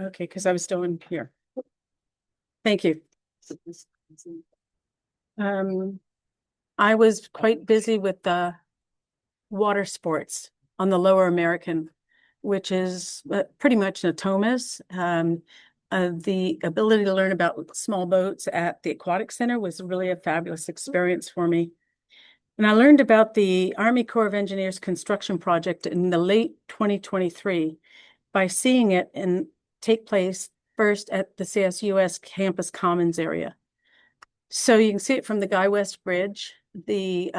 Okay, because I was still in here. Thank you. Um, I was quite busy with the water sports on the Lower American, which is pretty much Natomas. The ability to learn about small boats at the Aquatic Center was really a fabulous experience for me. And I learned about the Army Corps of Engineers construction project in the late 2023 by seeing it and take place first at the CSUS campus commons area. So you can see it from the Guy West Bridge. The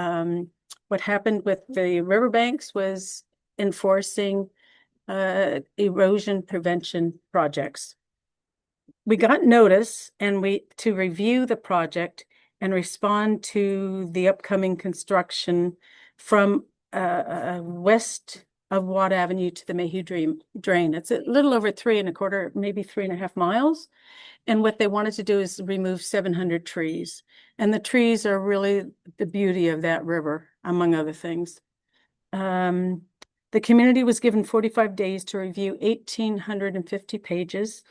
what happened with the riverbanks was enforcing erosion prevention projects. We got notice and to review the project and respond to the upcoming construction from west of Watt Avenue to the Mayhew Drain. It's a little over 3.25, maybe 3.5 miles. And what they wanted to do is remove 700 trees. And the trees are really the beauty of that river, among other things. The community was given 45 days to review 1,850 pages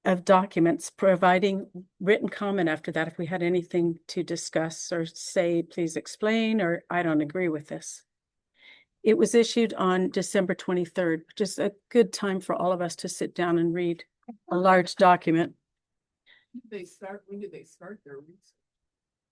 of documents, providing written comment after that if we had anything to discuss or say, please explain, or I don't agree with this. It was issued on December 23rd, which is a good time for all of us to sit down and read a large document. When did they start their research?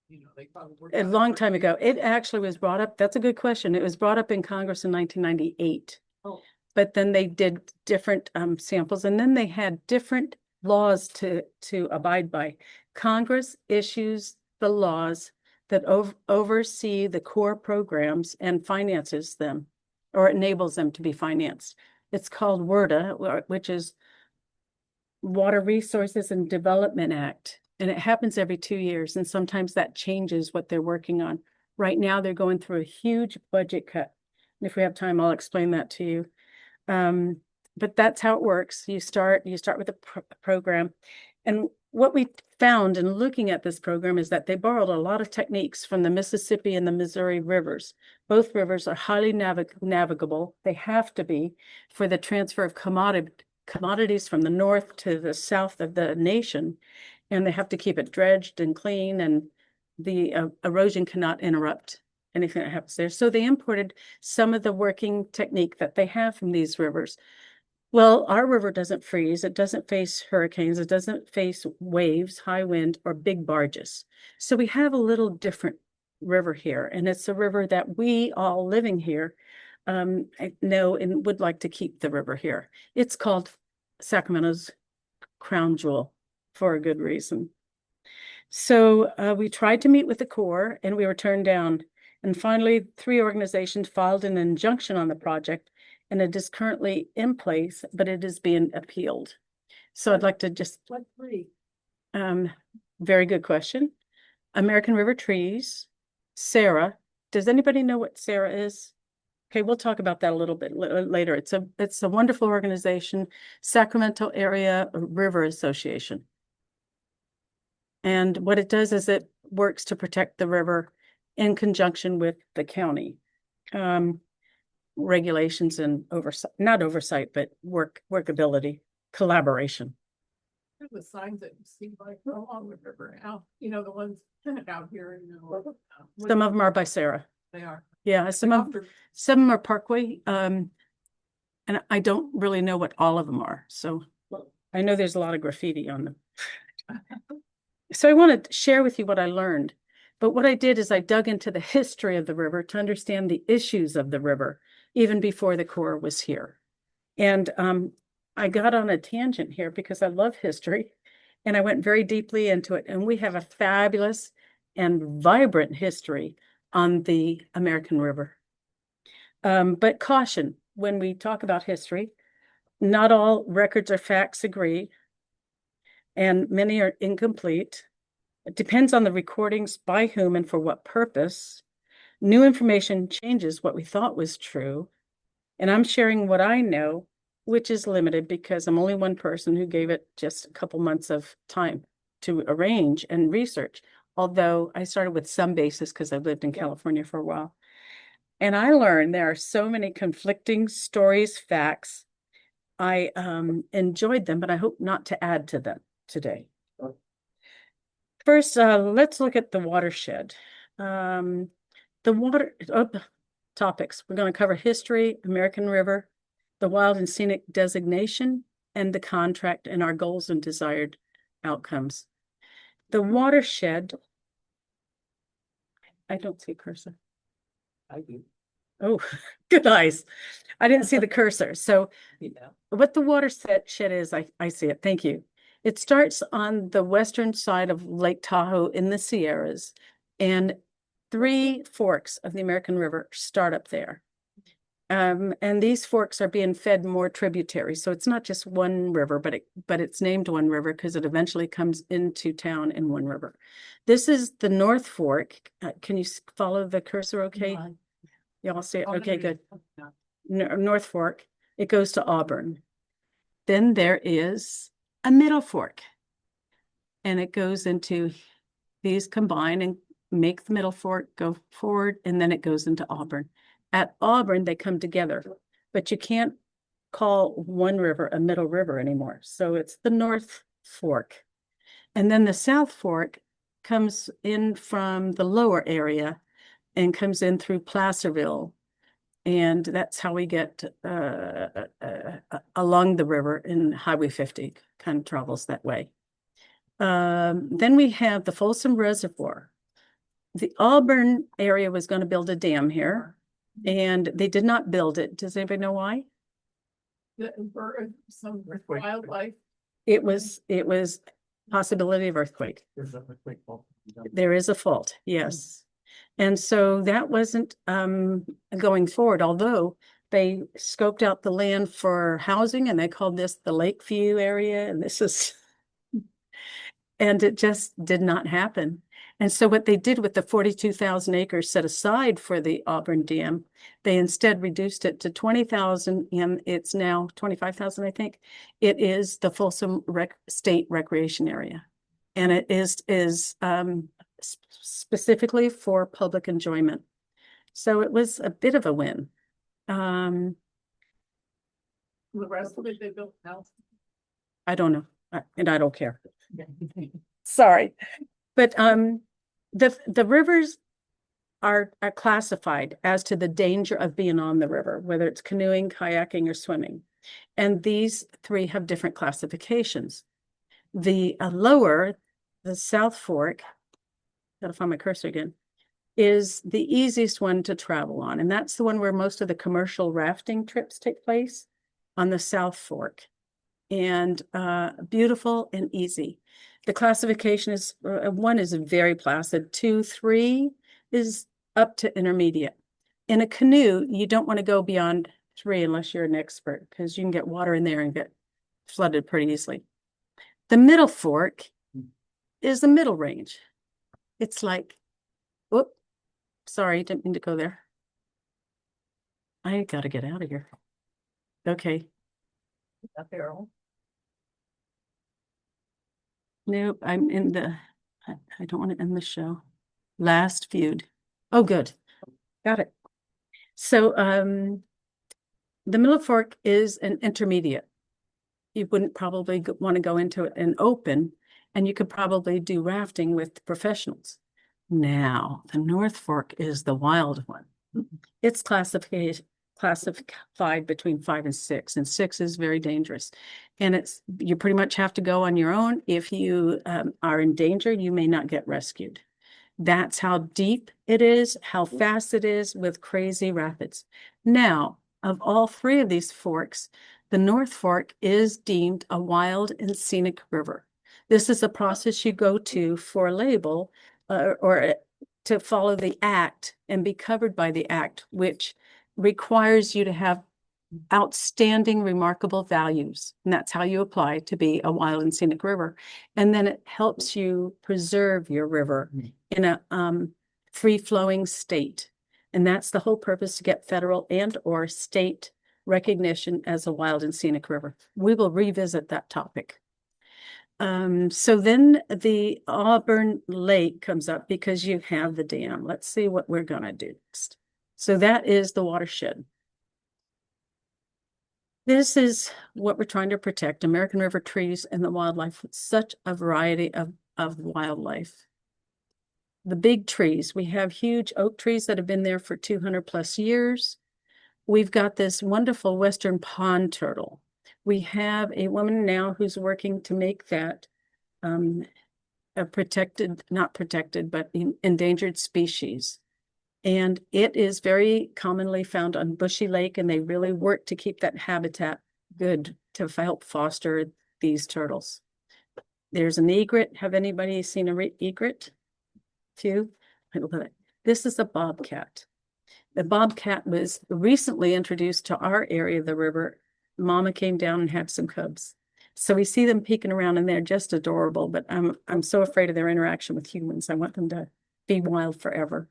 You know, they probably a long time ago. It actually was brought up. That's a good question. It was brought up in Congress in 1998. Oh. But then they did different samples, and then they had different laws to abide by. Congress issues the laws that oversee the core programs and finances them, or enables them to be financed. It's called WRDA, which is Water Resources and Development Act, and it happens every 2 years, and sometimes that changes what they're working on. Right now, they're going through a huge budget cut. And if we have time, I'll explain that to you. But that's how it works. You start with a program. And what we found in looking at this program is that they borrowed a lot of techniques from the Mississippi and the Missouri rivers. Both rivers are highly navigable. They have to be for the transfer of commodities from the north to the south of the nation. And they have to keep it dredged and clean, and the erosion cannot interrupt anything that happens there. So they imported some of the working technique that they have from these rivers. Well, our river doesn't freeze. It doesn't face hurricanes. It doesn't face waves, high wind, or big barges. So we have a little different river here, and it's a river that we all living here know and would like to keep the river here. It's called Sacramento's crown jewel for a good reason. So we tried to meet with the Corps, and we were turned down. And finally, 3 organizations filed an injunction on the project, and it is currently in place, but it is being appealed. So I'd like to just... What 3? Very good question. American River Trees, SARA. Does anybody know what SARA is? Okay, we'll talk about that a little bit later. It's a wonderful organization, Sacramento Area River Association. And what it does is it works to protect the river in conjunction with the county. Regulations and not oversight, but workability, collaboration. The signs that you see like along the river now, you know, the ones out here. Some of them are by Sarah. They are. Yeah, some of them are Parkway. And I don't really know what all of them are. So I know there's a lot of graffiti on them. So I want to share with you what I learned. But what I did is I dug into the history of the river to understand the issues of the river, even before the Corps was here. And I got on a tangent here because I love history, and I went very deeply into it. And we have a fabulous and vibrant history on the American River. But caution, when we talk about history, not all records or facts agree, and many are incomplete. It depends on the recordings, by whom and for what purpose. New information changes what we thought was true. And I'm sharing what I know, which is limited because I'm only one person who gave it just a couple months of time to arrange and research. Although I started with some basis because I lived in California for a while. And I learned there are so many conflicting stories, facts, I enjoyed them, but I hope not to add to them today. First, let's look at the watershed. The water topics. We're going to cover history, American River, the wild and scenic designation, and the contract and our goals and desired outcomes. The watershed. I don't see a cursor. I do. Oh, good eyes. I didn't see the cursor. So Yeah. what the watershed is, I see it. Thank you. It starts on the western side of Lake Tahoe in the Sierras, and 3 forks of the American River start up there. And these forks are being fed more tributaries. So it's not just one river, but it's named one river because it eventually comes into town in one river. This is the North Fork. Can you follow the cursor okay? Y'all see it? Okay, good. North Fork. It goes to Auburn. Then there is a Middle Fork. And it goes into these combine and make the Middle Fork go forward, and then it goes into Auburn. At Auburn, they come together, but you can't call one river a middle river anymore. So it's the North Fork. And then the South Fork comes in from the lower area and comes in through Placerville. And that's how we get along the river, in Highway 50, kind of travels that way. Then we have the Folsom Reservoir. The Auburn area was going to build a dam here, and they did not build it. Does anybody know why? Some wildlife. It was possibility of earthquake. There's a earthquake fault. There is a fault, yes. And so that wasn't going forward, although they scoped out the land for housing, and they called this the Lakeview area, and this is and it just did not happen. And so what they did with the 42,000 acres set aside for the Auburn Dam, they instead reduced it to 20,000, and it's now 25,000, I think. It is the Folsom State Recreation Area. And it is specifically for public enjoyment. So it was a bit of a win. The rest of it, they built house. I don't know, and I don't care. Sorry, but the rivers are classified as to the danger of being on the river, whether it's canoeing, kayaking, or swimming. And these 3 have different classifications. The lower, the South Fork, gotta find my cursor again, is the easiest one to travel on. And that's the one where most of the commercial rafting trips take place, on the South Fork. And beautiful and easy. The classification is 1 is very placid, 2, 3 is up to intermediate. In a canoe, you don't want to go beyond 3 unless you're an expert, because you can get water in there and get flooded pretty easily. The Middle Fork is the middle range. It's like, whoop, sorry, didn't mean to go there. I gotta get out of here. Okay. Nope, I'm in I don't want to end the show. Last viewed. Oh, good. Got it. So the Middle Fork is an intermediate. You wouldn't probably want to go into an open, and you could probably do rafting with professionals. Now, the North Fork is the wild one. It's classified between 5 and 6, and 6 is very dangerous. And you pretty much have to go on your own. If you are in danger, you may not get rescued. That's how deep it is, how fast it is, with crazy rapids. Now, of all 3 of these forks, the North Fork is deemed a wild and scenic river. This is a process you go to for a label or to follow the act and be covered by the act, which requires you to have outstanding, remarkable values. And that's how you apply to be a wild and scenic river. And then it helps you preserve your river in a free-flowing state. And that's the whole purpose, to get federal and or state recognition as a wild and scenic river. We will revisit that topic. So then the Auburn Lake comes up because you have the dam. Let's see what we're gonna do next. So that is the watershed. This is what we're trying to protect, American River trees and the wildlife, with such a variety of wildlife. The big trees, we have huge oak trees that have been there for 200 plus years. We've got this wonderful western pond turtle. We have a woman now who's working to make that a protected, not protected, but endangered species. And it is very commonly found on Bushy Lake, and they really work to keep that habitat good to help foster these turtles. There's an egret. Have anybody seen an egret? Few? I love it. This is a bobcat. The bobcat was recently introduced to our area of the river. Mama came down and had some cubs. So we see them peeking around and they're just adorable, but I'm so afraid of their interaction with humans. I want them to be wild forever.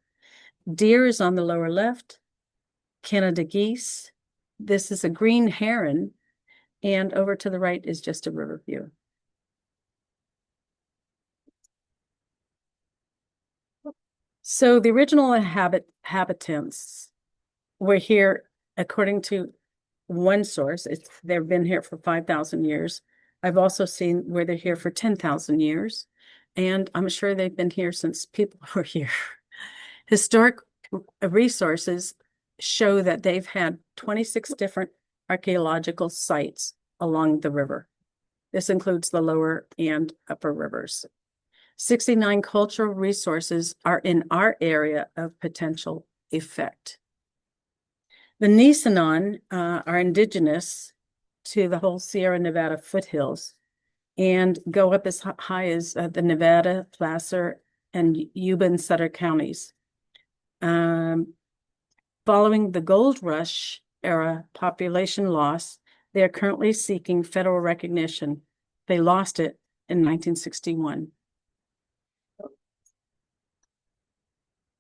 Deer is on the lower left, Canada geese. This is a green heron, and over to the right is just a river view. So the original inhabitants were here, according to one source, they've been here for 5,000 years. I've also seen where they're here for 10,000 years, and I'm sure they've been here since people were here. Historic resources show that they've had 26 different archaeological sites along the river. This includes the lower and upper rivers. 69 cultural resources are in our area of potential effect. The Kniskern are indigenous to the whole Sierra Nevada foothills and go up as high as the Nevada, Placer, and Yuba and Sutter counties. Following the gold rush era population loss, they are currently seeking federal recognition. They lost it in 1961.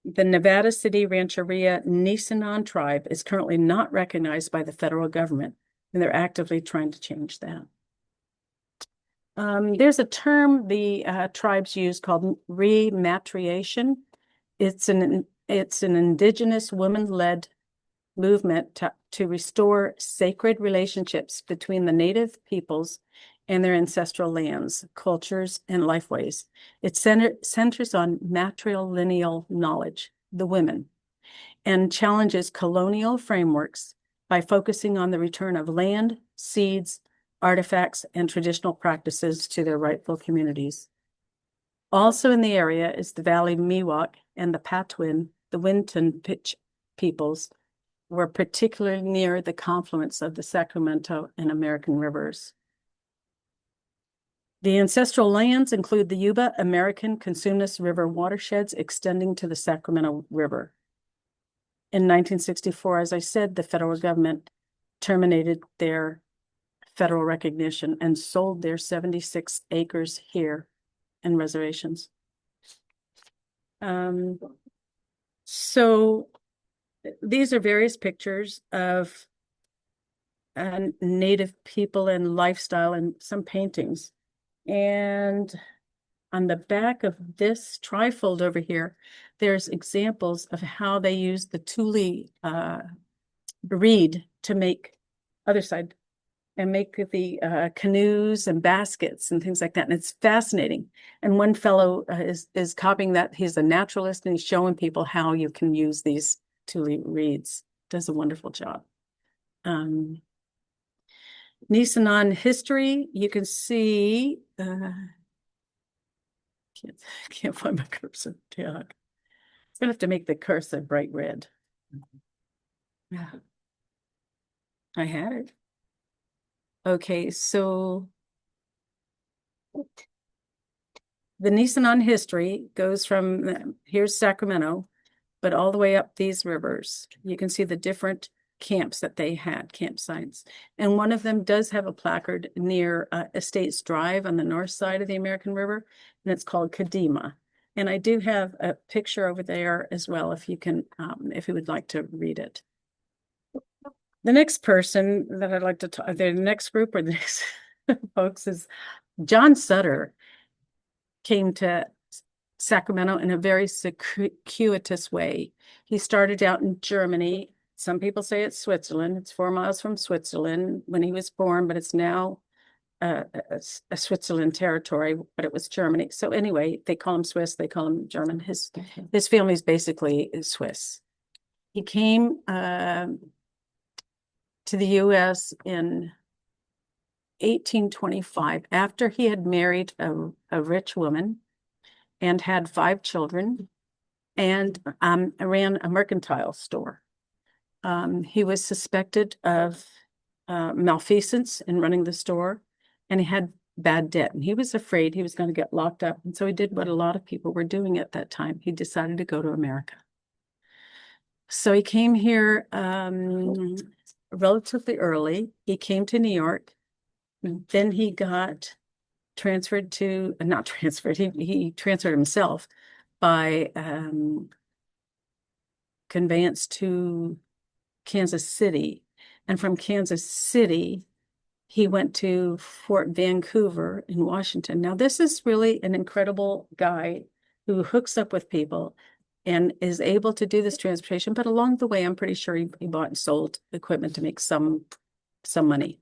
The Nevada City Rancheria Kniskern tribe is currently not recognized by the federal government, and they're actively trying to change that. There's a term the tribes use called rematriation. It's an indigenous woman-led movement to restore sacred relationships between the native peoples and their ancestral lands, cultures, and lifeways. It centers on matrilineal knowledge, the women, and challenges colonial frameworks by focusing on the return of land, seeds, artifacts, and traditional practices to their rightful communities. Also in the area is the Valley Miwok and the Patwin, the Winton Pitch peoples, were particularly near the confluence of the Sacramento and American rivers. The ancestral lands include the Yuba American Cosumnes River watersheds extending to the Sacramento River. In 1964, as I said, the federal government terminated their federal recognition and sold their 76 acres here and reservations. So these are various pictures of native people and lifestyle and some paintings. And on the back of this trifold over here, there's examples of how they use the tule reed to make other side and make the canoes and baskets and things like that. And it's fascinating. And one fellow is copying that. He's a naturalist and he's showing people how you can use these tule reeds. Does a wonderful job. Kniskern history, you can see, can't find my cursor. Yeah. I'm gonna have to make the cursor bright red. Yeah. I had it. Okay, so the Kniskern history goes from, here's Sacramento, but all the way up these rivers. You can see the different camps that they had, campsites. And one of them does have a placard near Estates Drive on the north side of the American River, and it's called Kadima. And I do have a picture over there as well, if you can, if you would like to read it. The next person that I'd like to talk, the next group or the next folks is John Sutter came to Sacramento in a very circuitous way. He started out in Germany Some people say it's Switzerland. It's 4 miles from Switzerland when he was born, but it's now a Switzerland territory, but it was Germany. So anyway, they call him Swiss, they call him German. His family's basically Swiss. He came to the US in 1825 after he had married a rich woman and had 5 children and ran a mercantile store. He was suspected of malfeasance in running the store, and he had bad debt, and he was afraid he was going to get locked up. And so he did what a lot of people were doing at that time. He decided to go to America. So he came here relatively early. He came to New York. Then he got transferred to, not transferred, he transferred himself by conveyance to Kansas City. And from Kansas City, he went to Fort Vancouver in Washington. Now, this is really an incredible guy who hooks up with people and is able to do this transportation. But along the way, I'm pretty sure he bought and sold equipment to make some money.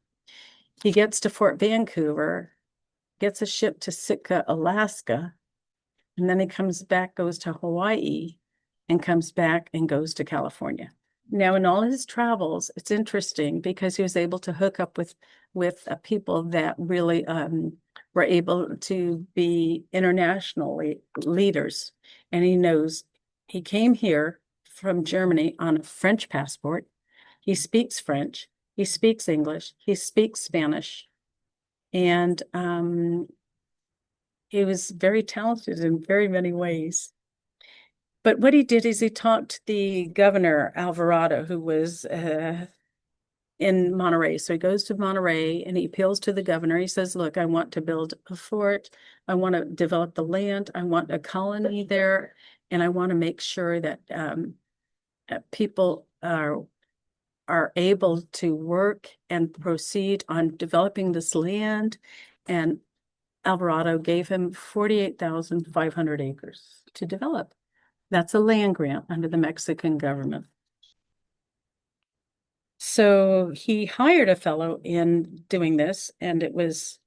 He gets to Fort Vancouver, gets a ship to Sitka, Alaska, and then he comes back, goes to Hawaii, and comes back and goes to California. Now, in all his travels, it's interesting because he was able to hook up with people that really were able to be internationally leaders. And he came here from Germany on a French passport. He speaks French. He speaks English. He speaks Spanish. And he was very talented in very many ways. But what he did is he talked the governor, Alvarado, who was in Monterey. So he goes to Monterey and he appeals to the governor. He says, look, I want to build a fort. I want to develop the land. I want a colony there. And I want to make sure that people are able to work and proceed on developing this land. And Alvarado gave him 48,500 acres to develop. That's a land grant under the Mexican government. So he hired a fellow in doing this, and it was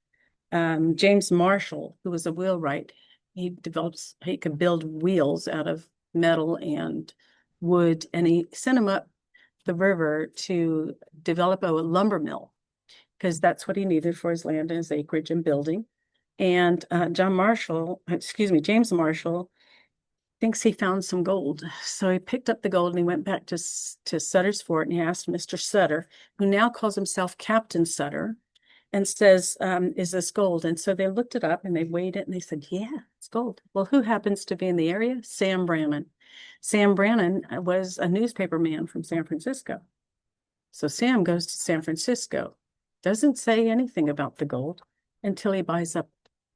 James Marshall, who was a wheelwright. He could build wheels out of metal and wood, and he sent him up the river to develop a lumber mill because that's what he needed for his land and his acreage and building. And James Marshall thinks he found some gold. So he picked up the gold and he went back to Sutter's Fort and he asked Mr. Sutter, who now calls himself Captain Sutter, and says, is this gold? And so they looked it up and they weighed it and they said, yeah, it's gold. Well, who happens to be in the area? Sam Brannan. Sam Brannan was a newspaper man from San Francisco. So Sam goes to San Francisco, doesn't say anything about the gold until he buys up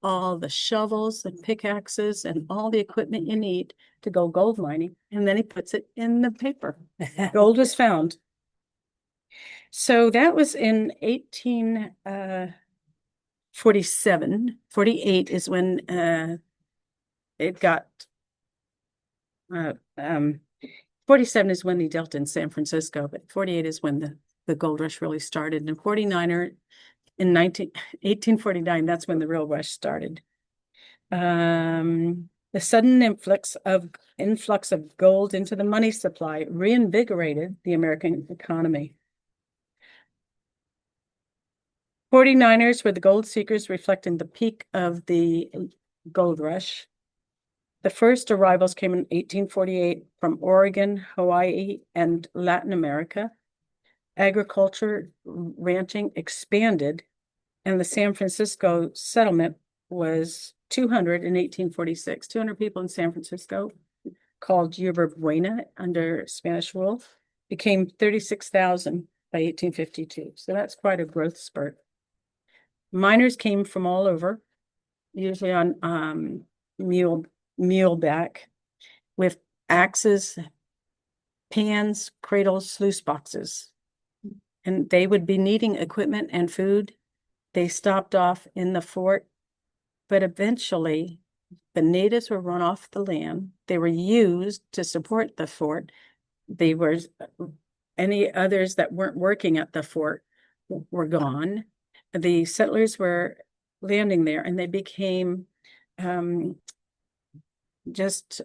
all the shovels and pickaxes and all the equipment you need to go gold mining. And then he puts it in the paper. Gold was found. So that was in 1847. 48 is when it got 47 is when he dealt in San Francisco, but 48 is when the gold rush really started. And 49er in 1849, that's when the real rush started. The sudden influx of gold into the money supply reinvigorated the American economy. 49ers were the gold seekers reflecting the peak of the gold rush. The first arrivals came in 1848 from Oregon, Hawaii, and Latin America. Agriculture, ranching expanded, and the San Francisco settlement was 200 in 1846. 200 people in San Francisco, called Yerba Buena under Spanish rule, became 36,000 by 1852. So that's quite a growth spurt. Miners came from all over, usually on muleback, with axes, pans, cradles, sluice boxes. And they would be needing equipment and food. They stopped off in the fort, but eventually the natives were run off the land. They were used to support the fort. They were any others that weren't working at the fort were gone. The settlers were landing there and they became just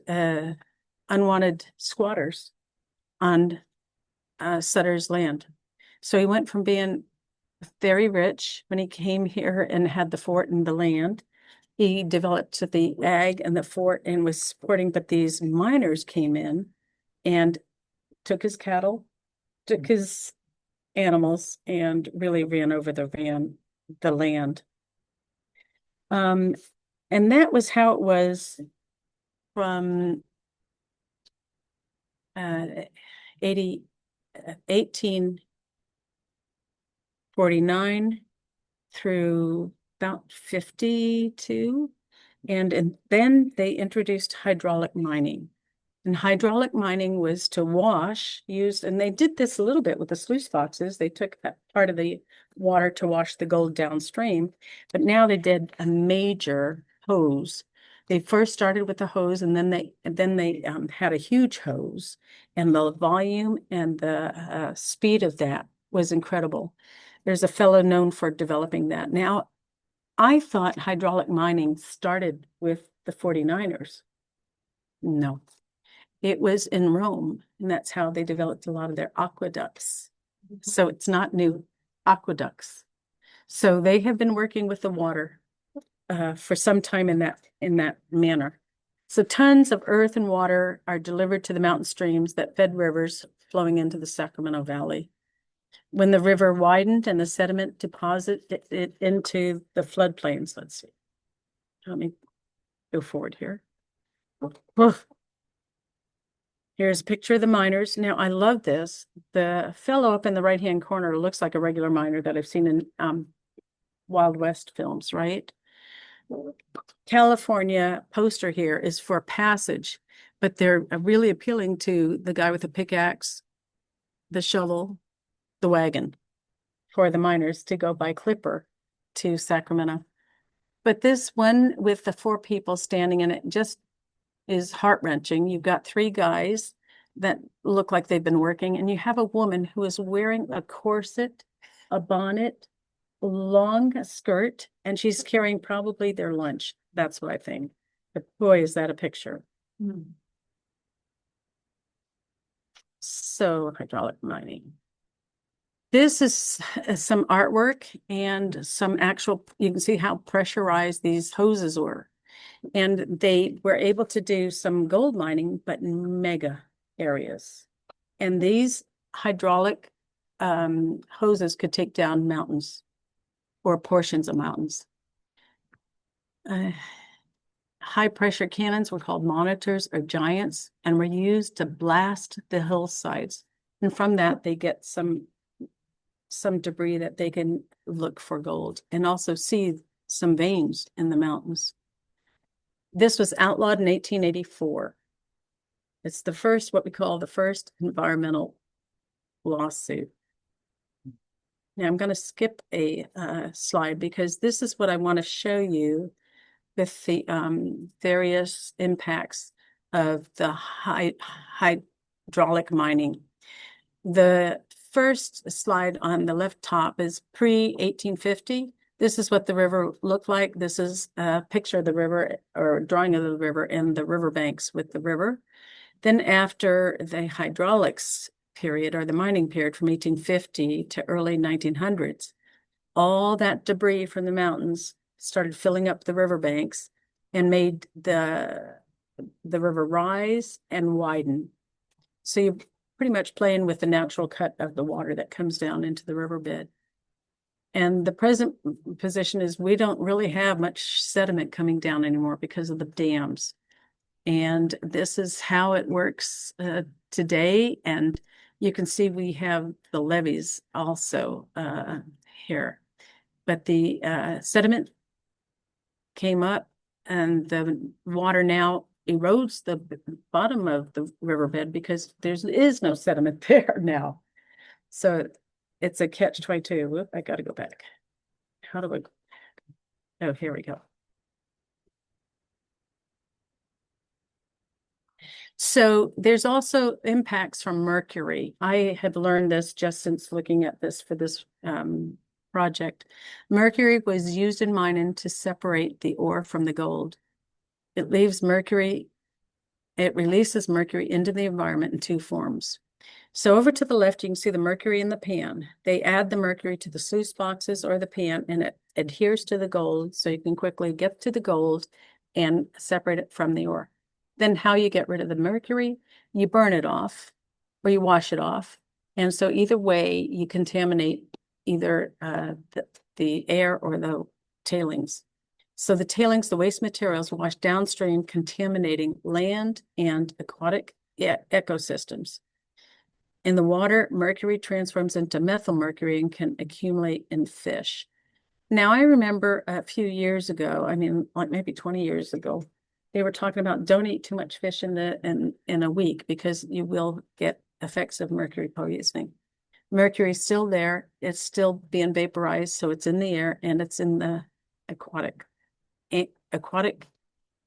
unwanted squatters on Sutter's land. So he went from being very rich when he came here and had the fort and the land. He developed the ag and the fort and was supporting, but these miners came in and took his cattle, took his animals, and really ran over the land. And that was how it was from 1849 through about 52. And then they introduced hydraulic mining. And hydraulic mining was to wash, and they did this a little bit with the sluice boxes. They took that part of the water to wash the gold downstream, but now they did a major hose. They first started with the hose, and then they had a huge hose, and the volume and the speed of that was incredible. There's a fellow known for developing that. Now, I thought hydraulic mining started with the 49ers. No, it was in Rome, and that's how they developed a lot of their aqueducts. So it's not new, aqueducts. So they have been working with the water for some time in that manner. So tons of earth and water are delivered to the mountain streams that fed rivers flowing into the Sacramento Valley. When the river widened and the sediment deposited it into the floodplains, let's see. Let me go forward here. Here's a picture of the miners. Now, I love this. The fellow up in the right-hand corner looks like a regular miner that I've seen in Wild West films, right? California poster here is for passage, but they're really appealing to the guy with the pickaxe, the shovel, the wagon for the miners to go by clipper to Sacramento. But this one with the 4 people standing in it just is heart-wrenching. You've got 3 guys that look like they've been working, and you have a woman who is wearing a corset, a bonnet, long skirt, and she's carrying probably their lunch. That's what I think. But boy, is that a picture. So hydraulic mining. This is some artwork and some actual, you can see how pressurized these hoses were. And they were able to do some gold mining, but in mega areas. And these hydraulic hoses could take down mountains or portions of mountains. High pressure cannons were called monitors or giants and were used to blast the hillsides. And from that, they get some debris that they can look for gold and also see some veins in the mountains. This was outlawed in 1884. It's the first, what we call the first environmental lawsuit. Now I'm going to skip a slide because this is what I want to show you with the various impacts of the hydraulic mining. The first slide on the left top is pre-1850. This is what the river looked like. This is a picture of the river or drawing of the river and the riverbanks with the river. Then after the hydraulics period or the mining period from 1850 to early 1900s, all that debris from the mountains started filling up the riverbanks and made the river rise and widen. So you're pretty much playing with the natural cut of the water that comes down into the riverbed. And the present position is we don't really have much sediment coming down anymore because of the dams. And this is how it works today. And you can see we have the levees also here. But the sediment came up and the water now erodes the bottom of the riverbed because there is no sediment there now. So it's a catch-22. Whoop, I got to go back. How do I? Oh, here we go. So there's also impacts from mercury. I have learned this just since looking at this for this project. Mercury was used in mining to separate the ore from the gold. It leaves mercury, it releases mercury into the environment in two forms. So over to the left, you can see the mercury in the pan. They add the mercury to the sluice boxes or the pan, and it adheres to the gold, so you can quickly get to the gold and separate it from the ore. Then how you get rid of the mercury, you burn it off or you wash it off. And so either way, you contaminate either the air or the tailings. So the tailings, the waste materials wash downstream, contaminating land and aquatic ecosystems. In the water, mercury transforms into methylmercury and can accumulate in fish. Now, I remember a few years ago, I mean, like maybe 20 years ago, they were talking about don't eat too much fish in a week because you will get effects of mercury poisoning. Mercury is still there. It's still being vaporized, so it's in the air and it's in the aquatic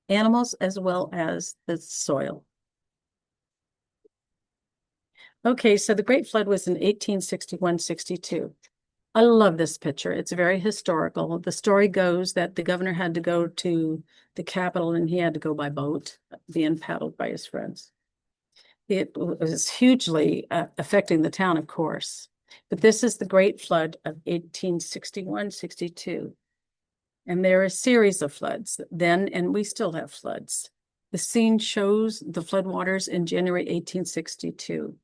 animals as well as the soil. Okay, so the Great Flood was in 1861-62. I love this picture. It's very historical. The story goes that the governor had to go to the capital and he had to go by boat, being paddled by his friends. It was hugely affecting the town, of course. But this is the Great Flood of 1861-62. And there are a series of floods then, and we still have floods. The scene shows the floodwaters in January 1862.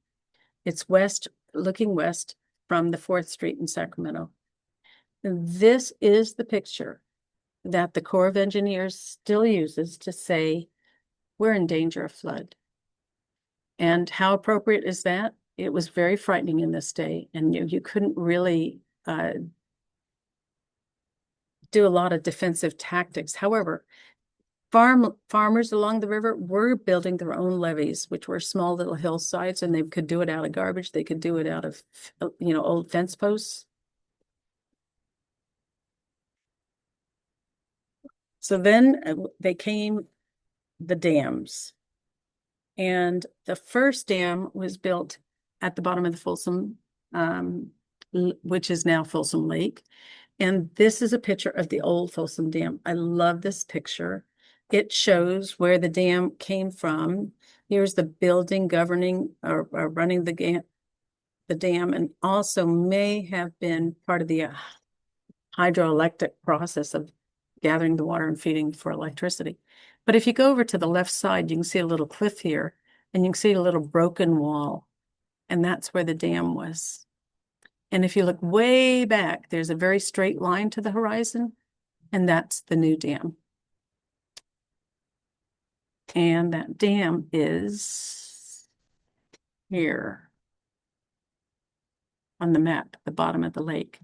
It's west, looking west from the 4th Street in Sacramento. And this is the picture that the Corps of Engineers still uses to say, we're in danger of flood. And how appropriate is that? It was very frightening in this day, and you couldn't really do a lot of defensive tactics. However, farmers along the river were building their own levees, which were small little hillsides, and they could do it out of garbage. They could do it out of, old fence posts. So then they came the dams. And the first dam was built at the bottom of the Folsom, which is now Folsom Lake. And this is a picture of the old Folsom Dam. I love this picture. It shows where the dam came from. Here's the building governing or running the dam, and also may have been part of the hydroelectric process of gathering the water and feeding for electricity. But if you go over to the left side, you can see a little cliff here, and you can see a little broken wall, and that's where the dam was. And if you look way back, there's a very straight line to the horizon, and that's the new dam. And that dam is here on the map at the bottom of the lake.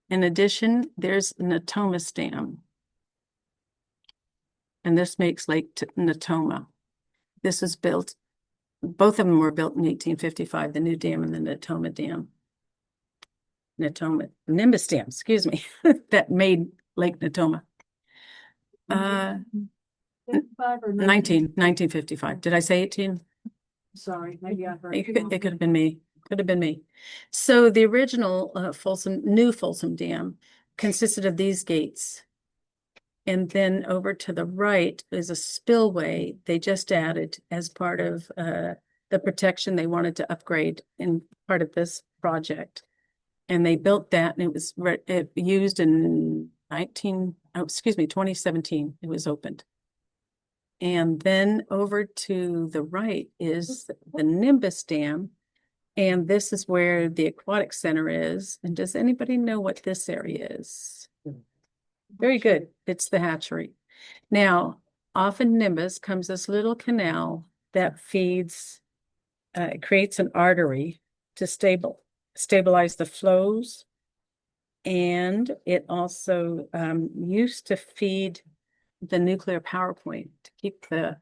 In addition, there's Natomas Dam. And this makes Lake Natoma. This is built, both of them were built in 1855, the new dam and the Natoma Dam. Nimbus Dam, excuse me, that made Lake Natoma. 1955. Did I say 18? Sorry, maybe I heard. It could have been me. Could have been me. So the original new Folsom Dam consisted of these gates. And then over to the right is a spillway they just added as part of the protection they wanted to upgrade in part of this project. And they built that, and it was used in 2017. It was opened. And then over to the right is the Nimbus Dam. And this is where the aquatic center is. And does anybody know what this area is? Very good. It's the hatchery. Now, off in Nimbus comes this little canal that feeds, creates an artery to stabilize the flows. And it also used to feed the nuclear power plant to keep the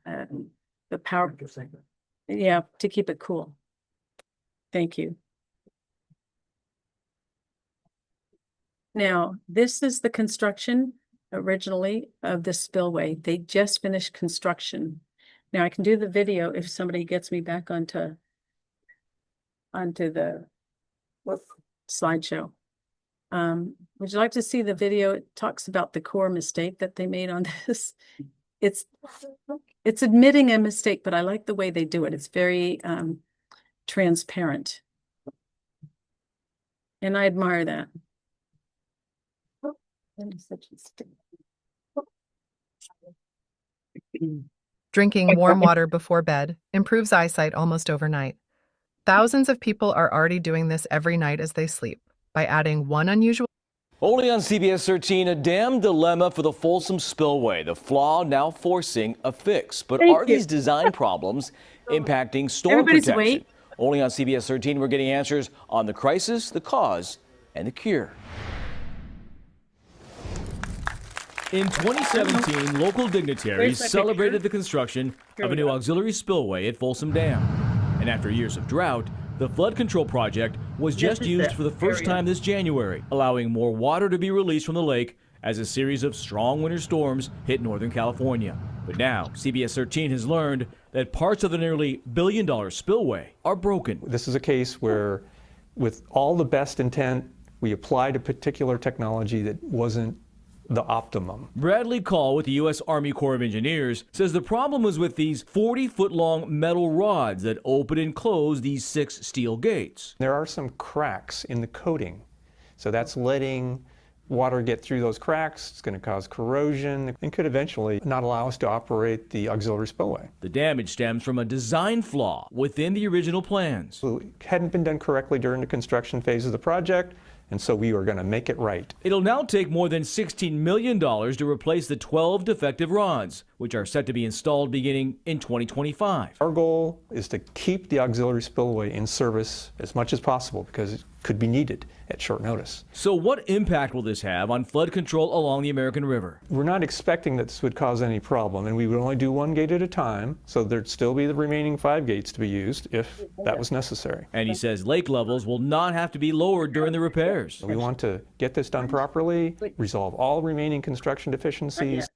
power, yeah, to keep it cool. Thank you. Now, this is the construction originally of the spillway. They just finished construction. Now I can do the video if somebody gets me back onto the slideshow. Would you like to see the video? It talks about the core mistake that they made on this. It's admitting a mistake, but I like the way they do it. It's very transparent. And I admire that. Drinking warm water before bed improves eyesight almost overnight. Thousands of people are already doing this every night as they sleep by adding one unusual. Only on CBS 13, a damn dilemma for the Folsom spillway. The flaw now forcing a fix. But are these design problems impacting storm protection? Only on CBS 13, we're getting answers on the crisis, the cause, and the cure. In 2017, local dignitaries celebrated the construction of a new auxiliary spillway at Folsom Dam. And after years of drought, the flood control project was just used for the first time this January, allowing more water to be released from the lake as a series of strong winter storms hit Northern California. But now, CBS 13 has learned that parts of the nearly billion-dollar spillway are broken. This is a case where, with all the best intent, we applied a particular technology that wasn't the optimum. Bradley Call with the U.S. Army Corps of Engineers says the problem was with these 40-foot-long metal rods that open and close these 6 steel gates. There are some cracks in the coating, so that's letting water get through those cracks. It's going to cause corrosion and could eventually not allow us to operate the auxiliary spillway. The damage stems from a design flaw within the original plans. So it hadn't been done correctly during the construction phase of the project, and so we were going to make it right. It'll now take more than $16 million to replace the 12 defective rods, which are set to be installed beginning in 2025. Our goal is to keep the auxiliary spillway in service as much as possible because it could be needed at short notice. So what impact will this have on flood control along the American River? We're not expecting that this would cause any problem, and we would only do one gate at a time, so there'd still be the remaining 5 gates to be used if that was necessary. And he says lake levels will not have to be lowered during the repairs. We want to get this done properly, resolve all remaining construction deficiencies.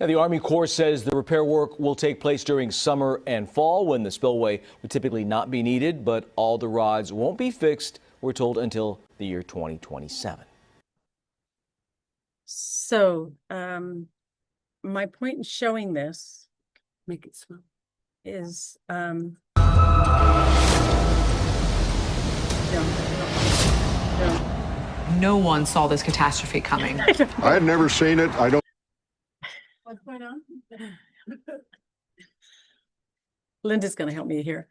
Now, the Army Corps says the repair work will take place during summer and fall when the spillway would typically not be needed, but all the rods won't be fixed, we're told, until the year 2027. So, my point in showing this Make it smell. is, No one saw this catastrophe coming. I had never seen it. I don't. What's going on? Linda's going to help me here.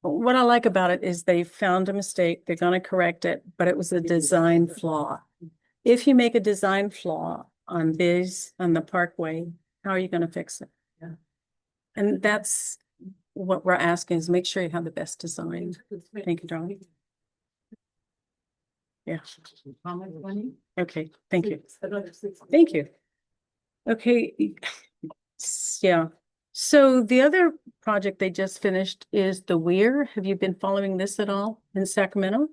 What I like about it is they found a mistake. They're going to correct it, but it was a design flaw. If you make a design flaw on the parkway, how are you going to fix it? Yeah. And that's what we're asking, is make sure you have the best design. Thank you, darling. Yeah. Okay, thank you. Thank you. Okay, yeah. So the other project they just finished is the weir. Have you been following this at all in Sacramento?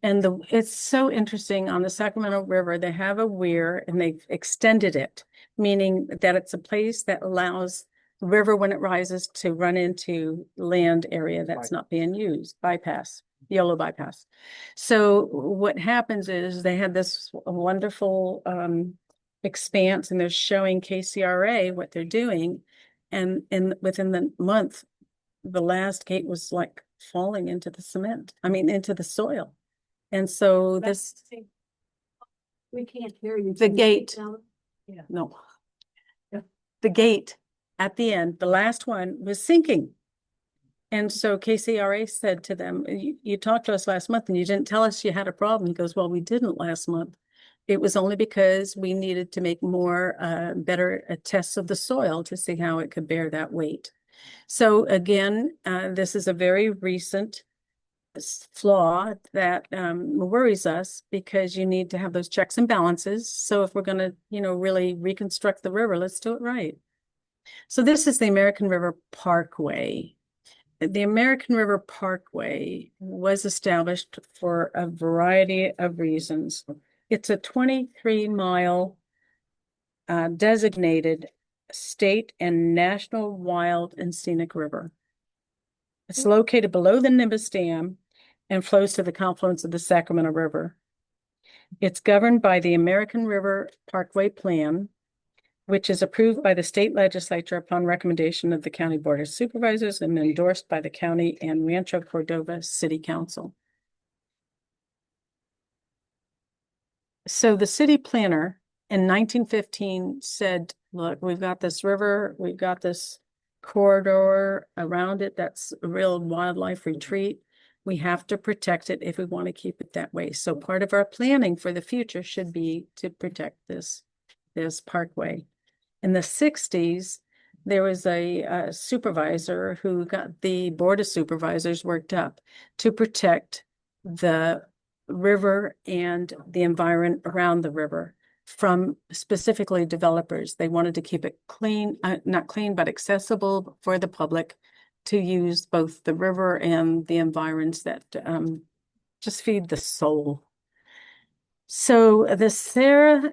And it's so interesting. On the Sacramento River, they have a weir and they've extended it, meaning that it's a place that allows the river, when it rises, to run into land area that's not being used, bypass, yellow bypass. So what happens is they had this wonderful expanse, and they're showing KCRA what they're doing. And within the month, the last gate was like falling into the cement. I mean, into the soil. And so We can't hear you. The gate. Yeah. No. The gate at the end, the last one, was sinking. And so KCRA said to them, you talked to us last month and you didn't tell us you had a problem. He goes, well, we didn't last month. It was only because we needed to make more, better tests of the soil to see how it could bear that weight. So again, this is a very recent flaw that worries us, because you need to have those checks and balances. So if we're going to, really reconstruct the river, let's do it right. So this is the American River Parkway. The American River Parkway was established for a variety of reasons. It's a 23-mile designated state and national wild and scenic river. It's located below the Nimbus Dam and flows to the confluence of the Sacramento River. It's governed by the American River Parkway Plan, which is approved by the state legislature upon recommendation of the County Board of Supervisors and endorsed by the county and Rancho Cordova City Council. So the city planner in 1915 said, look, we've got this river, we've got this corridor around it that's a real wildlife retreat. We have to protect it if we want to keep it that way. So part of our planning for the future should be to protect this parkway. In the 60s, there was a supervisor who got the Board of Supervisors worked up to protect the river and the environment around the river from specifically developers. They wanted to keep it clean, not clean, but accessible for the public to use both the river and the environs that just feed the soul. So the SARA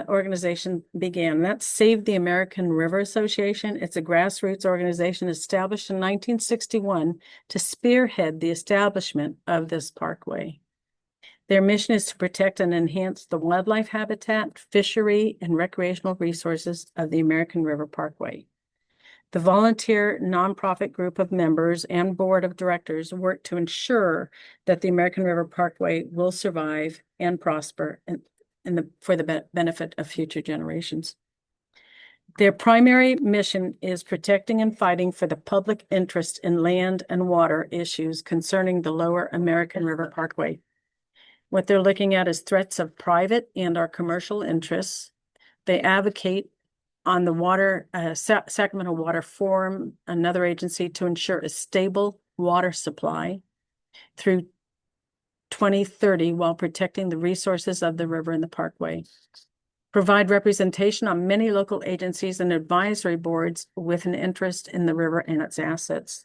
organization began. That's Save the American River Association. It's a grassroots organization established in 1961 to spearhead the establishment of this parkway. Their mission is to protect and enhance the wildlife habitat, fishery, and recreational resources of the American River Parkway. The volunteer nonprofit group of members and board of directors work to ensure that the American River Parkway will survive and prosper for the benefit of future generations. Their primary mission is protecting and fighting for the public interest in land and water issues concerning the Lower American River Parkway. What they're looking at is threats of private and our commercial interests. They advocate on the Sacramento Water Forum, another agency, to ensure a stable water supply through 2030 while protecting the resources of the river and the parkway. Provide representation on many local agencies and advisory boards with an interest in the river and its assets.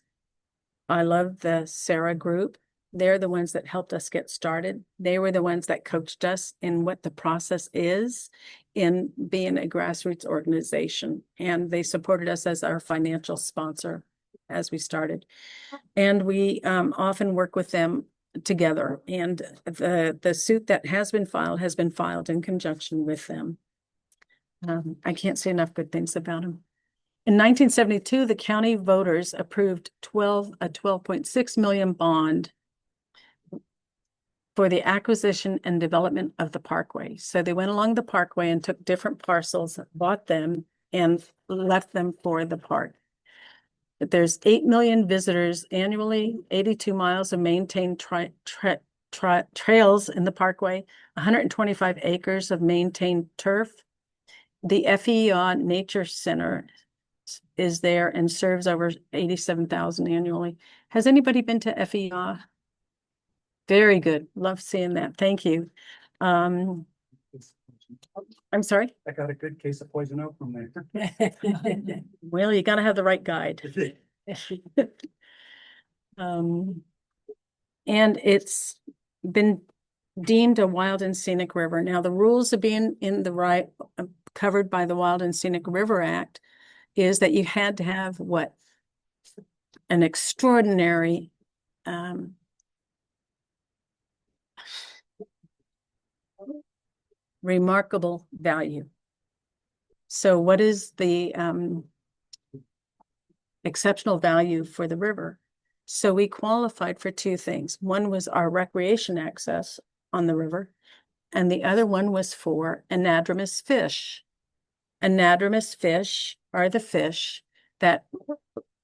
I love the SARA group. They're the ones that helped us get started. They were the ones that coached us in what the process is in being a grassroots organization. And they supported us as our financial sponsor as we started. And we often work with them together. And the suit that has been filed in conjunction with them. I can't say enough good things about them. In 1972, the county voters approved a $12.6 million bond for the acquisition and development of the parkway. So they went along the parkway and took different parcels, bought them, and left them for the park. But there's 8 million visitors annually, 82 miles of maintained trails in the parkway, 125 acres of maintained turf. The FEA Nature Center is there and serves over 87,000 annually. Has anybody been to FEA? Very good. Love seeing that. Thank you. I'm sorry? I got a good case of poison oak from there. Well, you gotta have the right guide. And it's been deemed a wild and scenic river. Now, the rules of being in the right, covered by the Wild and Scenic River Act is that you had to have what? An extraordinary remarkable value. So what is the exceptional value for the river? So we qualified for two things. One was our recreation access on the river, and the other one was for anadromous fish. Anadromous fish are the fish that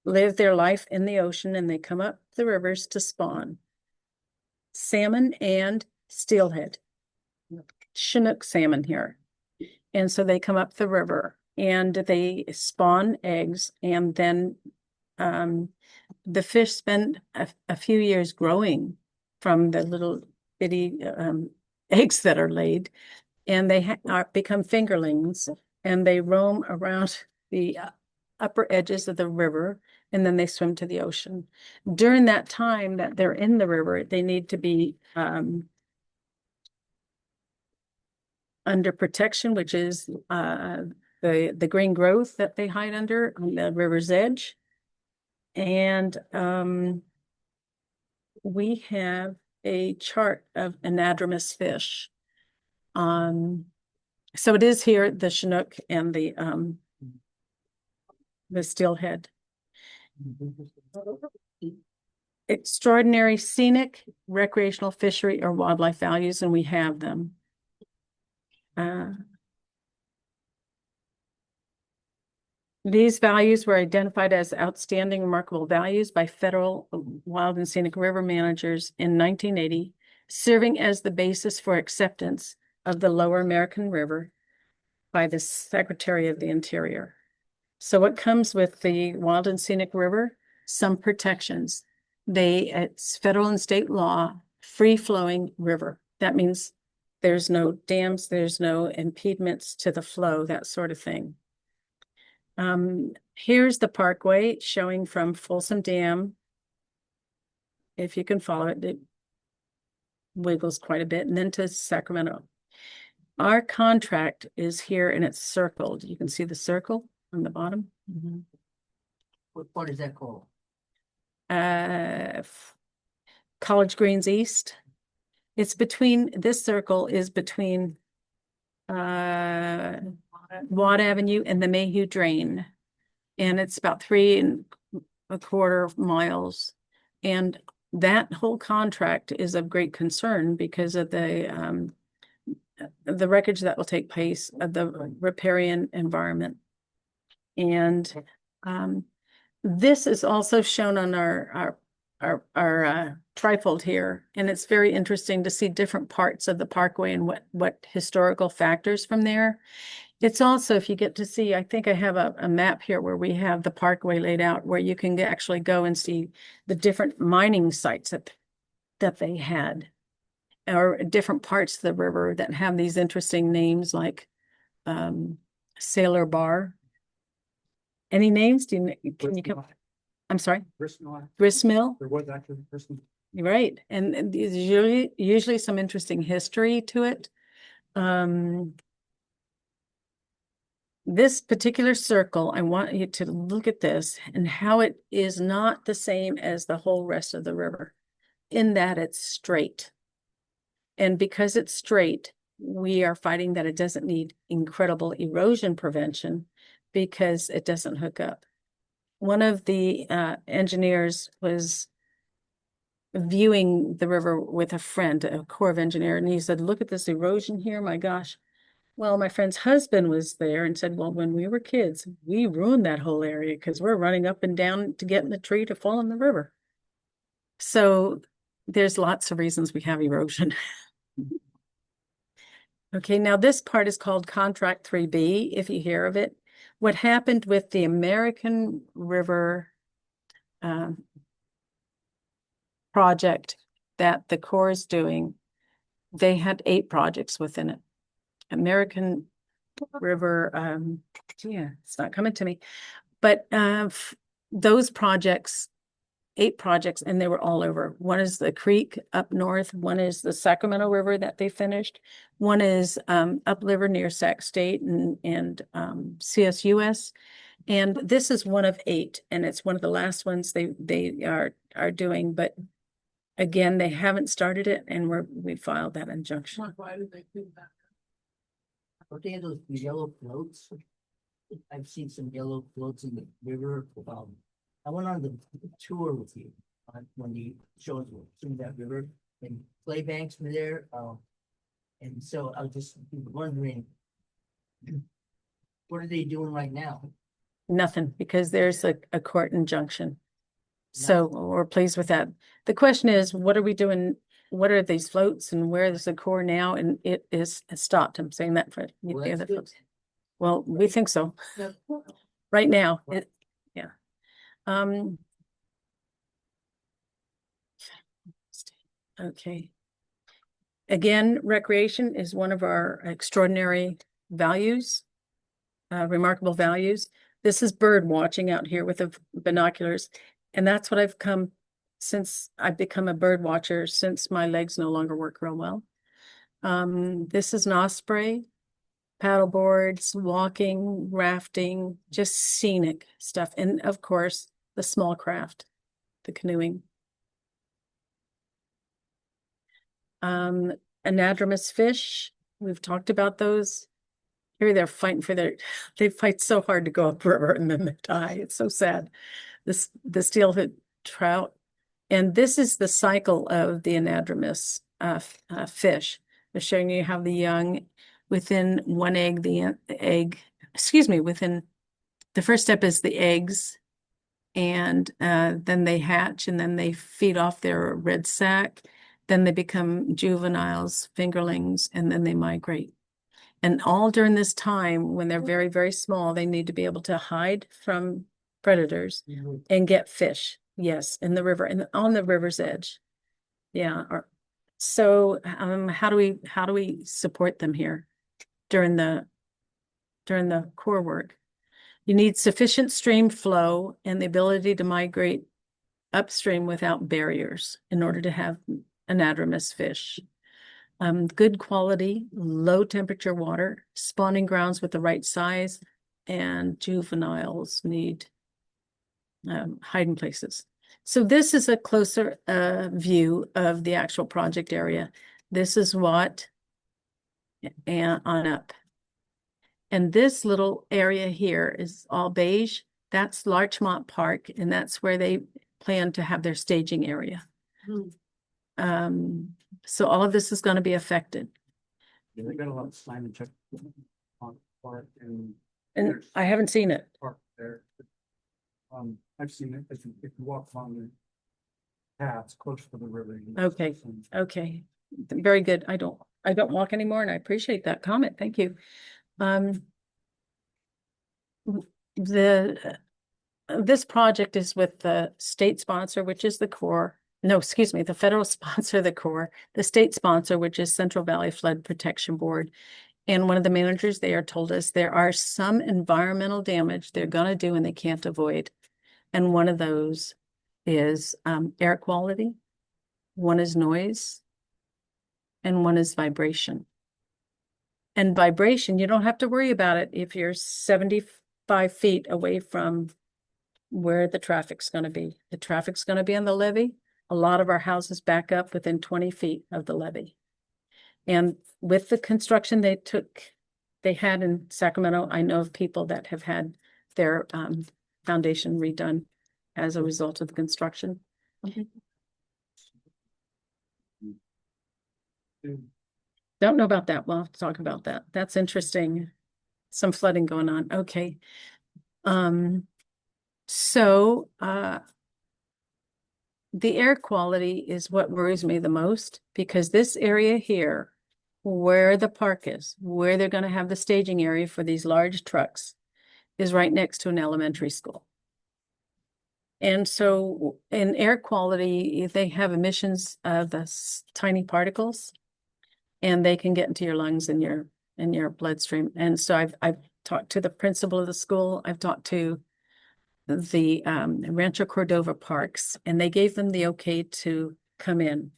live their life in the ocean and they come up the rivers to spawn. Salmon and steelhead. Chinook salmon here. And so they come up the river and they spawn eggs, and then the fish spend a few years growing from the little bitty eggs that are laid, and they become fingerlings, and they roam around the upper edges of the river, and then they swim to the ocean. During that time that they're in the river, they need to be under protection, which is the green growth that they hide under on the river's edge. And we have a chart of anadromous fish. So it is here, the Chinook and the steelhead. Extraordinary scenic, recreational, fishery, or wildlife values, and we have them. These values were identified as outstanding remarkable values by federal wild and scenic river managers in 1980, serving as the basis for acceptance of the Lower American River by the Secretary of the Interior. So what comes with the wild and scenic river? Some protections. It's federal and state law, free-flowing river. That means there's no dams, there's no impediments to the flow, that sort of thing. Here's the parkway showing from Folsom Dam. If you can follow it, it wiggles quite a bit, and then to Sacramento. Our contract is here and it's circled. You can see the circle on the bottom. What is that called? College Greens East. It's between, this circle is between Watt Avenue and the Mayhew Drain. And it's about 3¼ miles. And that whole contract is of great concern because of the wreckage that will take place of the riparian environment. And this is also shown on our trifold here, and it's very interesting to see different parts of the parkway and what historical factors from there. It's also, if you get to see, I think I have a map here where we have the parkway laid out where you can actually go and see the different mining sites that they had, or different parts of the river that have these interesting names like Sailor Bar. Any names? Can you come? I'm sorry? Grist Mill. There was actually grist mill. Right. And there's usually some interesting history to it. This particular circle, I want you to look at this and how it is not the same as the whole rest of the river in that it's straight. And because it's straight, we are fighting that it doesn't need incredible erosion prevention because it doesn't hook up. One of the engineers was viewing the river with a friend, a Corps of Engineer, and he said, look at this erosion here, my gosh. Well, my friend's husband was there and said, well, when we were kids, we ruined that whole area because we're running up and down to get in the tree to fall in the river. So there's lots of reasons we have erosion. Okay, now this part is called Contract 3B, if you hear of it. What happened with the American River project that the Corps is doing, they had 8 projects within it. American River, yeah, it's not coming to me, but those projects, 8 projects, and they were all over. One is the creek up north. One is the Sacramento River that they finished. One is upriver near Sac State and CSUS. And this is one of 8, and it's one of the last ones they are doing. But again, they haven't started it, and we filed that injunction. Why did they do that? Are they those yellow floats? I've seen some yellow floats in the river. I went on the tour with you when you showed us through that river, and clay banks were there. And so I was just wondering, what are they doing right now? Nothing, because there's a court injunction. So we're pleased with that. The question is, what are we doing? What are these floats and where is the Corps now? And it is stopped. I'm saying that for Well, the that's other good. folks. Well, we think so. Yeah. Right now, yeah. Okay. Again, recreation is one of our extraordinary values, remarkable values. This is bird watching out here with the binoculars. And that's what I've come since I've become a bird watcher, since my legs no longer work real well. This is an osprey. paddle boards, walking, rafting, just scenic stuff. And of course, the small craft, the canoeing. Anadromous fish, we've talked about those. Here they're fighting for their, they fight so hard to go upriver and then they die. It's so sad. The steelhead trout. And this is the cycle of the anadromous fish. They're showing you how the young, within one egg, within the first step is the eggs, and then they hatch, and then they feed off their red sac. Then they become juveniles, fingerlings, and then they migrate. And all during this time, when they're very, very small, they need to be able to hide from predators and get fish. Yes, in the river and on the river's edge. Yeah. So how do we support them here during the core work? You need sufficient stream flow and the ability to migrate upstream without barriers in order to have anadromous fish. Good quality, low temperature water, spawning grounds with the right size, and juveniles need hiding places. So this is a closer view of the actual project area. This is what, and on up. And this little area here is all beige. That's Larchmont Park, and that's where they plan to have their staging area. So all of this is going to be affected. Yeah, they got a lot of signage up on park and And I haven't seen it. park there. I've seen it, if you walk along the paths close to the river. you know, Okay. some- Okay, very good. I don't walk anymore, and I appreciate that comment. Thank you. This project is with the state sponsor, which is the Corps. No, excuse me, the federal sponsor, the Corps, the state sponsor, which is Central Valley Flood Protection Board. And one of the managers there told us there are some environmental damage they're going to do and they can't avoid. And one of those is air quality, one is noise, and one is vibration. And vibration, you don't have to worry about it if you're 75 feet away from where the traffic's going to be. The traffic's going to be on the levee. A lot of our houses back up within 20 feet of the levee. And with the construction they had in Sacramento, I know of people that have had their foundation redone as a result of the construction. Don't know about that. We'll have to talk about that. That's interesting. Some flooding going on. Okay. So the air quality is what worries me the most, because this area here, where the park is, where they're going to have the staging area for these large trucks, is right next to an elementary school. And so in air quality, they have emissions of the tiny particles, and they can get into your lungs and your bloodstream. And so I've talked to the principal of the school. I've talked to the Rancho Cordova parks, and they gave them the okay to come in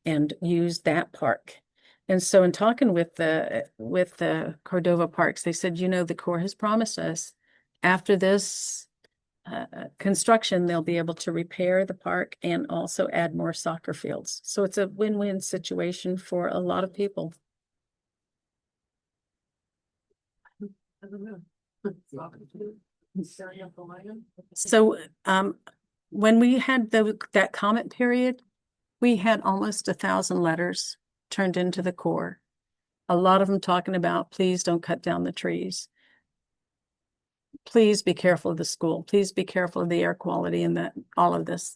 and use that park. And so in talking with the Cordova parks, they said, the Corps has promised us after this construction, they'll be able to repair the park and also add more soccer fields. So it's a win-win situation for a lot of people. I don't know. So when we had that comment period, we had almost 1,000 letters turned into the Corps. A lot of them talking about, please don't cut down the trees. Please be careful of the school. Please be careful of the air quality and all of this.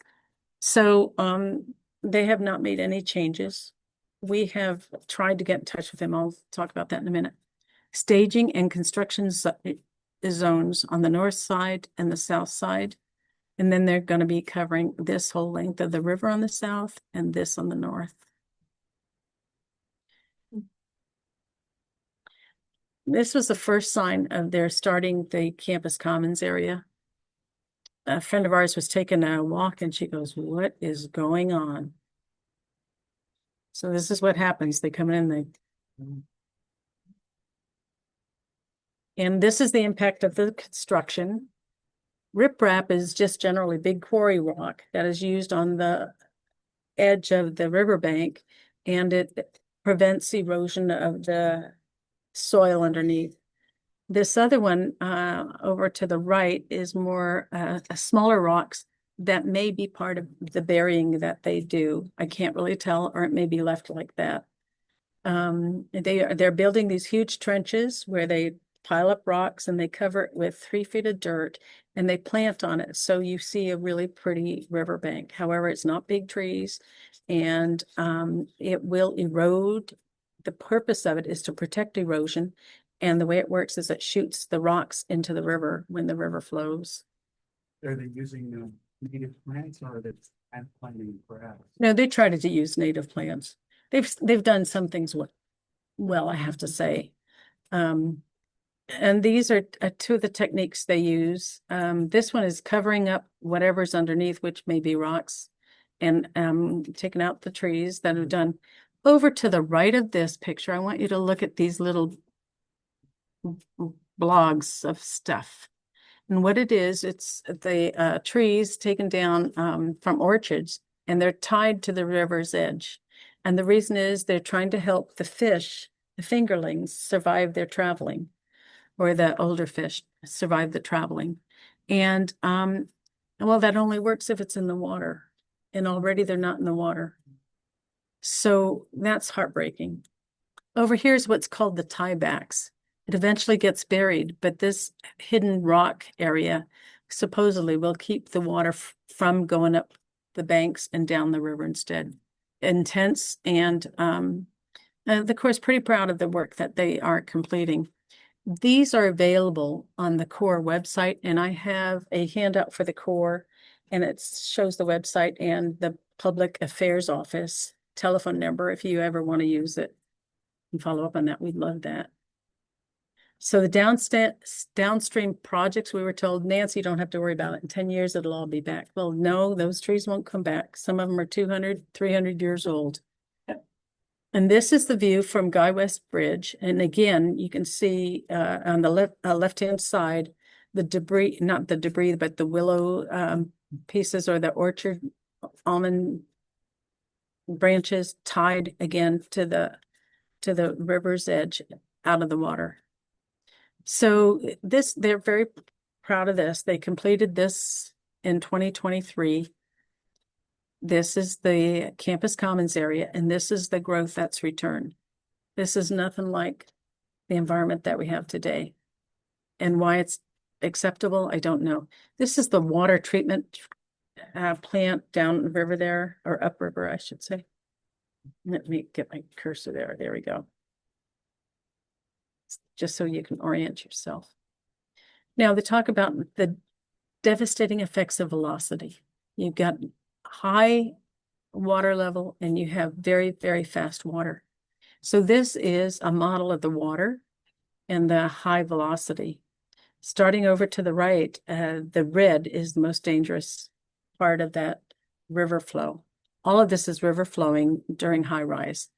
So they have not made any changes. We have tried to get in touch with them. I'll talk about that in a minute. Staging and construction zones on the north side and the south side. And then they're going to be covering this whole length of the river on the south and this on the north. This was the first sign of their starting the campus commons area. A friend of ours was taking a walk and she goes, "What is going on?" So this is what happens. They come in, And this is the impact of the construction. Riprap is just generally big quarry rock that is used on the edge of the riverbank, and it prevents erosion of the soil underneath. This other one over to the right is more smaller rocks that may be part of the burying that they do. I can't really tell, or it may be left like that. They're building these huge trenches where they pile up rocks and they cover it with 3 feet of dirt and they plant on it. So you see a really pretty riverbank. However, it's not big trees and it will erode. The purpose of it is to protect erosion. And the way it works is it shoots the rocks into the river when the river flows. Are they using native plants or are they planting grass? No, they try to use native plants. They've done some things well, I have to say. And these are two of the techniques they use. This one is covering up whatever's underneath, which may be rocks, and taking out the trees that are done. Over to the right of this picture, I want you to look at these little blogs of stuff. And what it is, it's the trees taken down from orchards, and they're tied to the river's edge. And the reason is they're trying to help the fish, the fingerlings, survive their traveling, or the older fish survive the traveling. And well, that only works if it's in the water. And already they're not in the water. So that's heartbreaking. Over here is what's called the tiebacks. It eventually gets buried, but this hidden rock area supposedly will keep the water from going up the banks and down the river instead. Intense and of course, pretty proud of the work that they are completing. These are available on the Corps website, and I have a handout for the Corps, and it shows the website and the Public Affairs Office telephone number if you ever want to use it and follow up on that. We'd love that. So the downstream projects, we were told, Nancy, you don't have to worry about it. In 10 years, it'll all be back. Well, no, those trees won't come back. Some of them are 200, 300 years old. And this is the view from Guy West Bridge. And again, you can see on the left-hand side, the debris, not the debris, but the willow pieces or the orchard almond branches tied again to the river's edge out of the water. So they're very proud of this. They completed this in 2023. This is the campus commons area, and this is the growth that's returned. This is nothing like the environment that we have today. And why it's acceptable, I don't know. This is the water treatment plant down the river there, or upriver, I should say. Let me get my cursor there. There we go. Just so you can orient yourself. Now, they talk about the devastating effects of velocity. You've got high water level and you have very, very fast water. So this is a model of the water and the high velocity. Starting over to the right, the red is the most dangerous part of that river flow. All of this is river flowing during high rise.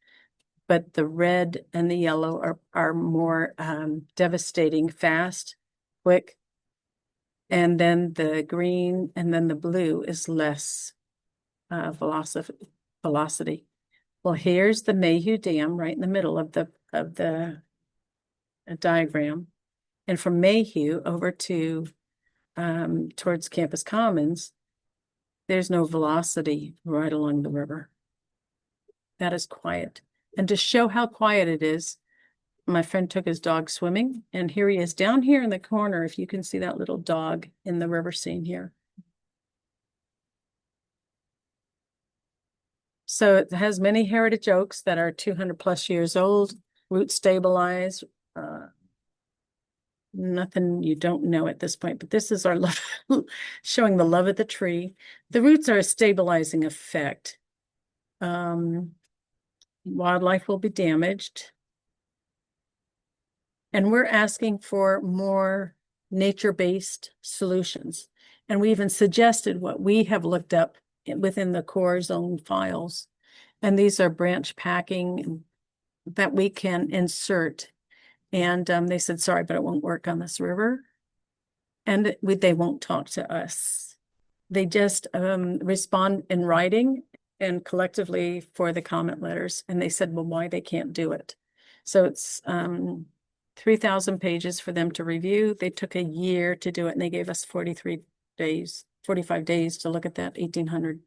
But the red and the yellow are more devastating, fast, quick. And then the green and then the blue is less velocity. Well, here's the Mayhew Dam right in the middle of the diagram. And from Mayhew over to towards Campus Commons, there's no velocity right along the river. That is quiet. And to show how quiet it is, my friend took his dog swimming, and here he is down here in the corner, if you can see that little dog in the river scene here. So it has many heritage oaks that are 200 plus years old, root stabilized, nothing you don't know at this point, but this is our love, showing the love of the tree. The roots are a stabilizing effect. Wildlife will be damaged. And we're asking for more nature-based solutions. And we even suggested what we have looked up within the Corps' own files. And these are branch packing that we can insert And they said, sorry, but it won't work on this river. And they won't talk to us. They just respond in writing and collectively for the comment letters. And they said, well, why they can't do it. So it's 3,000 pages for them to review. They took a year to do it, and they gave us 45 days to look at that 1,800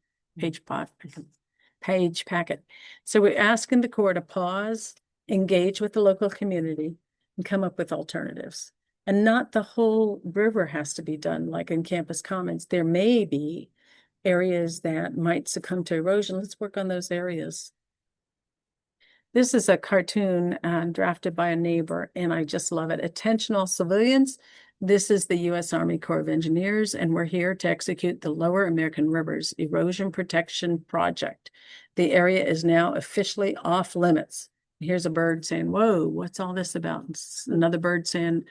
page packet. So we're asking the Corps to pause, engage with the local community, and come up with alternatives. And not the whole river has to be done like in Campus Commons. There may be areas that might succumb to erosion. Let's work on those areas. This is a cartoon drafted by a neighbor, and I just love it. Attention all civilians. This is the U.S. Army Corps of Engineers, and we're here to execute the Lower American Rivers Erosion Protection Project. The area is now officially off limits. Here's a bird saying, whoa, what's all this about? Another bird saying,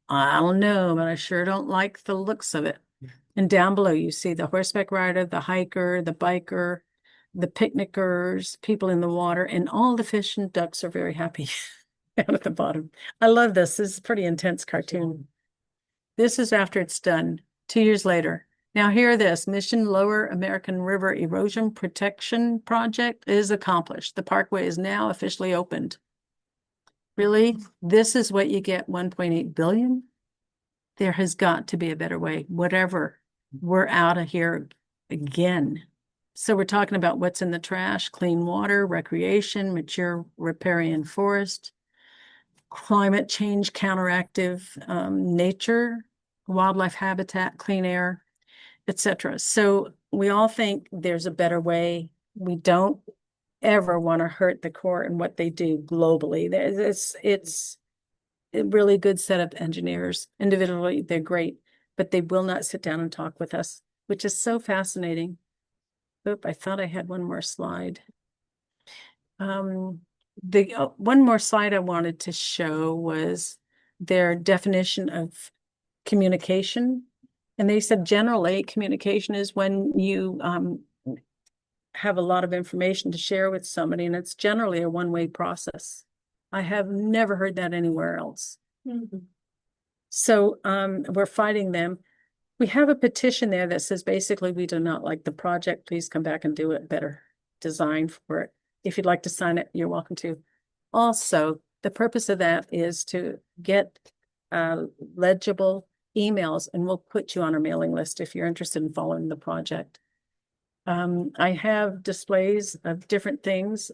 I don't know, but I sure don't like the looks of it. And down below, you see the horseback rider, the hiker, the biker, the picnickers, people in the water, and all the fish and ducks are very happy down at the bottom. I love this. This is a pretty intense cartoon. This is after it's done, 2 years later. Now hear this, Mission Lower American River Erosion Protection Project is accomplished. The parkway is now officially opened. Really? This is what you get, 1.8 billion? There has got to be a better way. Whatever, we're out of here again. So we're talking about what's in the trash: clean water, recreation, mature riparian forest, climate change, counteractive nature, wildlife habitat, clean air, etc. So we all think there's a better way. We don't ever want to hurt the Corps and what they do globally. It's a really good set of engineers. Individually, they're great, but they will not sit down and talk with us, which is so fascinating. Oop, I thought I had one more slide. The one more slide I wanted to show was their definition of communication. And they said generally communication is when you have a lot of information to share with somebody, and it's generally a one-way process. I have never heard that anywhere else. Mm-hmm. So we're fighting them. We have a petition there that says basically we do not like the project. Please come back and do it better design for it. If you'd like to sign it, you're welcome to. Also, the purpose of that is to get legible emails, and we'll put you on our mailing list if you're interested in following the project. I have displays of different things.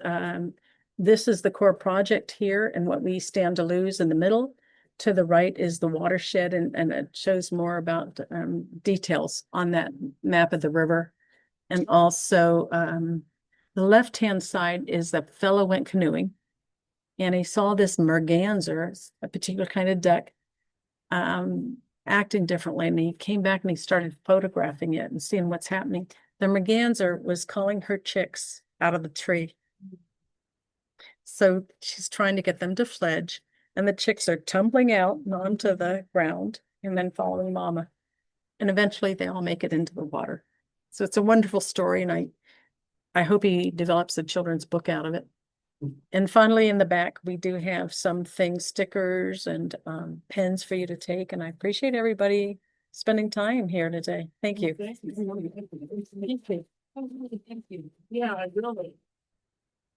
This is the core project here and what we stand to lose in the middle. To the right is the watershed, and it shows more about details on that map of the river. And also the left-hand side is the fellow went canoeing, and he saw this merganser, a particular kind of duck, acting differently. And he came back and he started photographing it and seeing what's happening. The merganser was calling her chicks out of the tree. So she's trying to get them to fledge, and the chicks are tumbling out onto the ground and then following mama. And eventually they all make it into the water. So it's a wonderful story, and I hope he develops a children's book out of it. And finally, in the back, we do have some things, stickers and pens for you to take. And I appreciate everybody spending time here today. Thank you. Thank you. Thank you. Yeah, I really.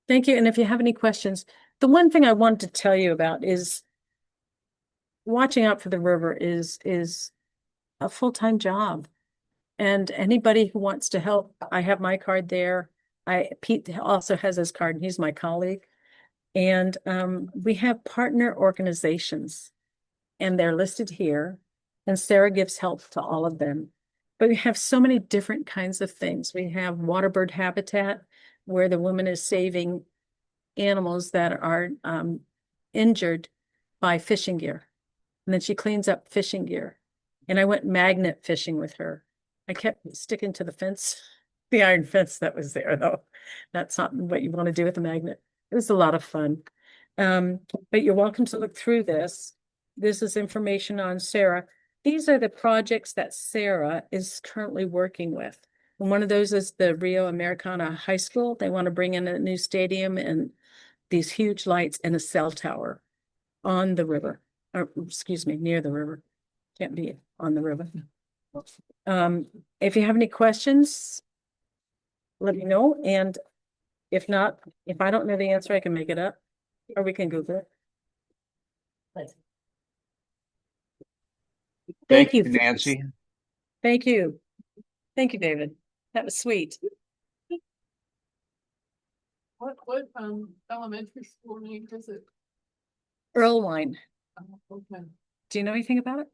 Thank you. And if you have any questions, the one thing I wanted to tell you about is watching out for the river is a full-time job. And anybody who wants to help, I have my card there. Pete also has his card, and he's my colleague. And we have partner organizations, and they're listed here. And Sarah gives help to all of them. But we have so many different kinds of things. We have waterbird habitat, where the woman is saving animals that are injured by fishing gear. And then she cleans up fishing gear. And I went magnet fishing with her. I kept sticking to the fence, the iron fence that was there, though. That's not what you want to do with a magnet. It was a lot of fun. But you're welcome to look through this. This is information on Sarah. These are the projects that Sarah is currently working with. And one of those is the Rio Americana High School. They want to bring in a new stadium and these huge lights and a cell tower. on the river, or excuse me, near the river. Can't be on the river. If you have any questions, let me know. And if not, if I don't know the answer, I can make it up, or we can Google it. Thank you, Nancy. Thank you. Thank you, David. That was sweet. What, elementary school name is it? Earlwine. Okay. Do you know anything about it?